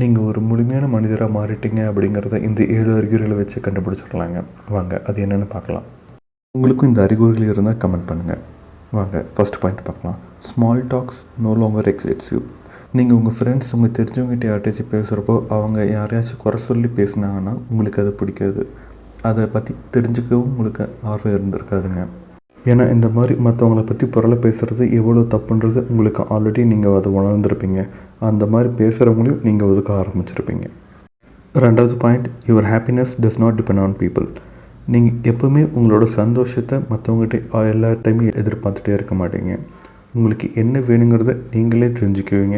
நீங்கள் ஒரு முழுமையான மனிதராக மாறிட்டீங்க அப்படிங்கிறத இந்த 7 அறிகுறிகளை வச்சு கண்டுபிடிச்சிடலாங்க. வாங்க அது என்னென்னு பார்க்கலாம். உங்களுக்கும் இந்த அறிகுறிகள் இருந்தால் கமெண்ட் பண்ணுங்கள். வாங்க ஃபஸ்ட் பாயிண்ட் பார்க்கலாம். Small talks no longer excites you. நீங்கள் உங்கள் ஃப்ரெண்ட்ஸ் உங்கள் தெரிஞ்சவங்ககிட்ட யார்கிட்டையாச்சும் பேசுகிறப்போ அவங்க யாரையாச்சும் குறை சொல்லி பேசுனாங்கன்னா உங்களுக்கு அது பிடிக்காது. அதை பற்றி தெரிஞ்சுக்கவும் உங்களுக்கு ஆர்வம் இருந்திருக்காதுங்க. ஏன்னா இந்த மாதிரி மற்றவங்கள பற்றி பொருளை பேசுகிறது எவ்வளோ தப்புன்றது உங்களுக்கு ஆல்ரெடி நீங்கள் அதை உணர்ந்துருப்பீங்க. அந்த மாதிரி பேசுகிறவங்களையும் நீங்கள் ஒதுக்க ஆரம்பிச்சிருப்பீங்க. ரெண்டாவது point, your happiness does not depend on people. நீங்கள் எப்போவுமே உங்களோட சந்தோஷத்தை மற்றவங்ககிட்ட எல்லா டைமும் எதிர்பார்த்துட்டே இருக்க மாட்டீங்க. உங்களுக்கு என்ன வேணுங்கிறத நீங்களே தெரிஞ்சுக்குவீங்க.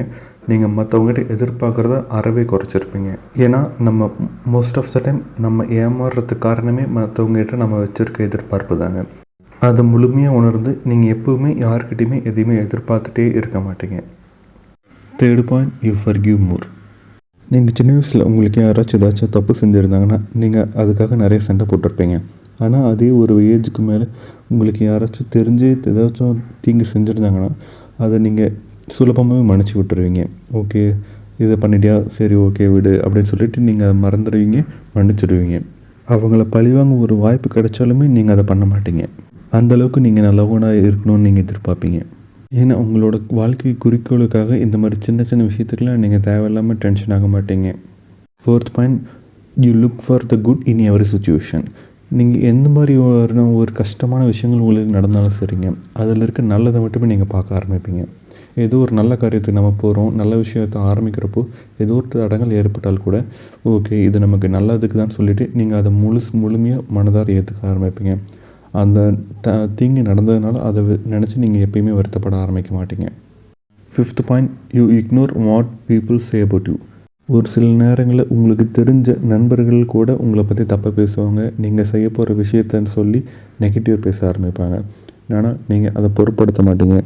நீங்கள் மற்றவங்ககிட்ட எதிர்பார்க்குறத அறவே குறைச்சிருப்பீங்க. ஏன்னா நம்ம மோஸ்ட் ஆஃப் த டைம் நம்ம ஏமாறுறதுக்கு காரணமே மற்றவங்ககிட்ட நம்ம வச்சுருக்க எதிர்பார்ப்பு தாங்க. அதை முழுமையாக உணர்ந்து நீங்கள் எப்போவுமே யார்கிட்டையுமே எதையுமே எதிர்பார்த்துட்டே இருக்க மாட்டீங்க. தேர்டு பாயிண்ட், யூ ஃபர்கிவ் மோர். நீங்கள் சின்ன வயசில் உங்களுக்கு யாராச்சும் ஏதாச்சும் தப்பு செஞ்சுருந்தாங்கன்னா நீங்கள் அதுக்காக நிறைய சண்டை போட்டிருப்பீங்க. ஆனால் அதே ஒரு ஏஜுக்கு மேலே உங்களுக்கு யாராச்சும் தெரிஞ்சு ஏதாச்சும் தீங்கு செஞ்சுருந்தாங்கன்னா அதை நீங்கள் சுலபமாகவே மன்னிச்சு விட்டுருவீங்க. ஓகே இதை பண்ணிட்டியா, சரி ஓகே விடு அப்படின்னு சொல்லிட்டு நீங்கள் அதை மறந்துடுவீங்க, மன்னிச்சிடுவீங்க. அவங்கள பழிவாங்க ஒரு வாய்ப்பு கிடைச்சாலுமே நீங்கள் அதை பண்ண மாட்டீங்க. அந்தளவுக்கு நீங்கள் நல்லவனாக இருக்கணும்னு நீங்கள் எதிர்பார்ப்பீங்க. ஏன்னா உங்களோட வாழ்க்கை குறிக்கோளுக்காக இந்த மாதிரி சின்ன சின்ன விஷயத்துக்கெலாம் நீங்கள் தேவையில்லாமல் டென்ஷன் ஆக மாட்டீங்க. Fourth point, you look for the good in every situation. நீங்கள் எந்த மாதிரி ஒரு கஷ்டமான விஷயங்கள் உங்களுக்கு நடந்தாலும் சரிங்க, அதில் இருக்க நல்லதை மட்டுமே நீங்கள் பார்க்க ஆரம்பிப்பீங்க. ஏதோ ஒரு நல்ல காரியத்துக்கு நம்ம போகிறோம், நல்ல விஷயத்தை ஆரம்பிக்கிறப்போ ஏதோ ஒரு தடங்கள் ஏற்பட்டால் கூட ஓகே இது நமக்கு நல்லதுக்கு தான் சொல்லிவிட்டு நீங்கள் அதை முழுமையாக மனதார ஏற்றுக்க ஆரம்பிப்பீங்க. அந்த தீங்கு நடந்ததுனால அதை நினச்சி நீங்கள் எப்பயுமே வருத்தப்பட ஆரம்பிக்க மாட்டீங்க. Fifth point, you ignore what people say about you. ஒரு சில நேரங்களில் உங்களுக்கு தெரிஞ்ச நண்பர்கள் கூட உங்களை பற்றி தப்பாக பேசுவாங்க. நீங்கள் செய்ய போகிற விஷயத்தன்னு சொல்லி நெகட்டிவ் பேச ஆரம்பிப்பாங்க. ஆனால் நீங்கள் அதை பொருட்படுத்த மாட்டீங்க.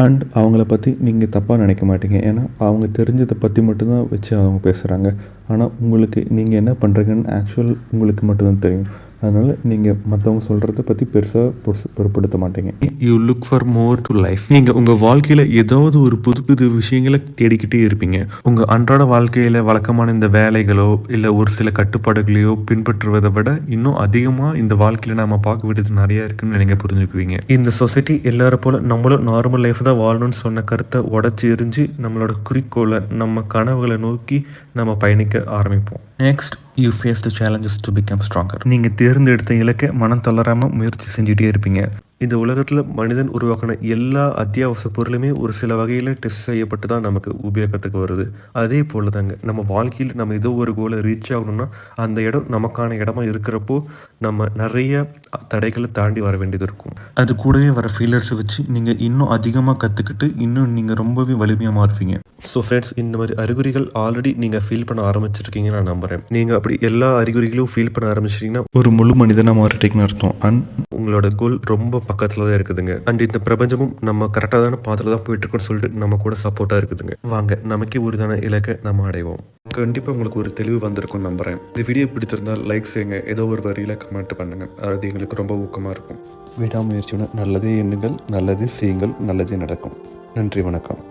அண்ட் அவங்கள பற்றி நீங்கள் தப்பாக நினைக்க மாட்டீங்க. ஏன்னா அவங்க தெரிஞ்சதை பற்றி மட்டும்தான் வச்சு அவங்க பேசுகிறாங்க. ஆனால் உங்களுக்கு நீங்கள் என்ன பண்ணுறீங்கன்னு ஆக்சுவல் உங்களுக்கு மட்டும்தான் தெரியும். அதனால் நீங்கள் மற்றவங்க சொல்கிறத பற்றி பெருசாக பொருட்படுத்த மாட்டீங்க. You look for more to life. நீங்கள் உங்கள் வாழ்க்கையில் ஏதாவது ஒரு புது புது விஷயங்களை தேடிக்கிட்டே இருப்பீங்க. உங்கள் அன்றாட வாழ்க்கையில் வழக்கமான இந்த வேலைகளோ இல்லை ஒரு சில கட்டுப்பாடுகளையோ பின்பற்றுவதை விட இன்னும் அதிகமாக இந்த வாழ்க்கையில் நம்ம பார்க்க வேண்டியது நிறையா இருக்குன்னு நீங்கள் புரிஞ்சுக்குவீங்க. இந்த சொசைட்டி எல்லாரும் போல் நம்மளும் நார்மல் லைஃப் தான் வாழணும்னு சொன்ன கருத்தை உடச்சி எரிஞ்சு நம்மளோட குறிக்கோளை நம்ம கனவுகளை நோக்கி நம்ம பயணிக்க ஆரம்பிப்போம். Next, you face the challenges to become stronger. நீங்கள் தேர்ந்தெடுத்த இலக்கை மனம் தளராமல் முயற்சி செஞ்சுட்டே இருப்பீங்க. இந்த உலகத்தில் மனிதன் உருவாக்கின எல்லா அத்தியாவசிய பொருளுமே ஒரு சில வகையில் டெஸ்ட் செய்யப்பட்டு தான் நமக்கு உபயோகத்துக்கு வருது. அதே போல் தாங்க நம்ம வாழ்க்கையில் நம்ம ஏதோ ஒரு கோலை ரீச் ஆகணும்னா அந்த இடம் நமக்கான இடமா இருக்கிறப்போ நம்ம நிறைய தடைகளை தாண்டி வர வேண்டியது இருக்கும். அது கூடவே வர ஃபெயிலியர்ஸை வச்சு நீங்கள் இன்னும் அதிகமாக கற்றுக்கிட்டு இன்னும் நீங்கள் ரொம்பவே வலிமையாக மாறுவீங்க. ஸோ ஃப்ரெண்ட்ஸ், இந்த மாதிரி அறிகுறிகள் ஆல்ரெடி நீங்கள் ஃபீல் பண்ண ஆரம்பிச்சிருக்கீங்கன்னு நான் நம்புகிறேன். நீங்கள் அப்படி எல்லா அறிகுறிகளும் ஃபீல் பண்ண ஆரம்பிச்சிட்டிங்கன்னா ஒரு முழு மனிதனாக மாறிட்டீங்கன்னு அர்த்தம். அண்ட் உங்களோட கோல் ரொம்ப பக்கத்தில் தான் இருக்குதுங்க. அண்ட் இந்த பிரபஞ்சமும் நம்ம கரெக்டான பாதையில் தான் போயிட்டு இருக்கோம்னு சொல்லிட்டு நம்ம கூட சப்போர்ட்டாக இருக்குதுங்க. வாங்க நமக்கே உறுதியான இலக்கை நம்ம அடைவோம். கண்டிப்பாக உங்களுக்கு ஒரு தெளிவு வந்திருக்கும்னு நம்புகிறேன். இந்த வீடியோ பிடிச்சிருந்தால் லைக் செய்யுங்க, ஏதோ ஒரு வரியில் கமெண்ட் பண்ணுங்கள். அது எங்களுக்கு ரொம்ப ஊக்கமாக இருக்கும். விடாமுயற்சியுடன் நல்லதே எண்ணுங்கள், நல்லதே செய்யுங்கள், நல்லதே நடக்கும். நன்றி, வணக்கம்.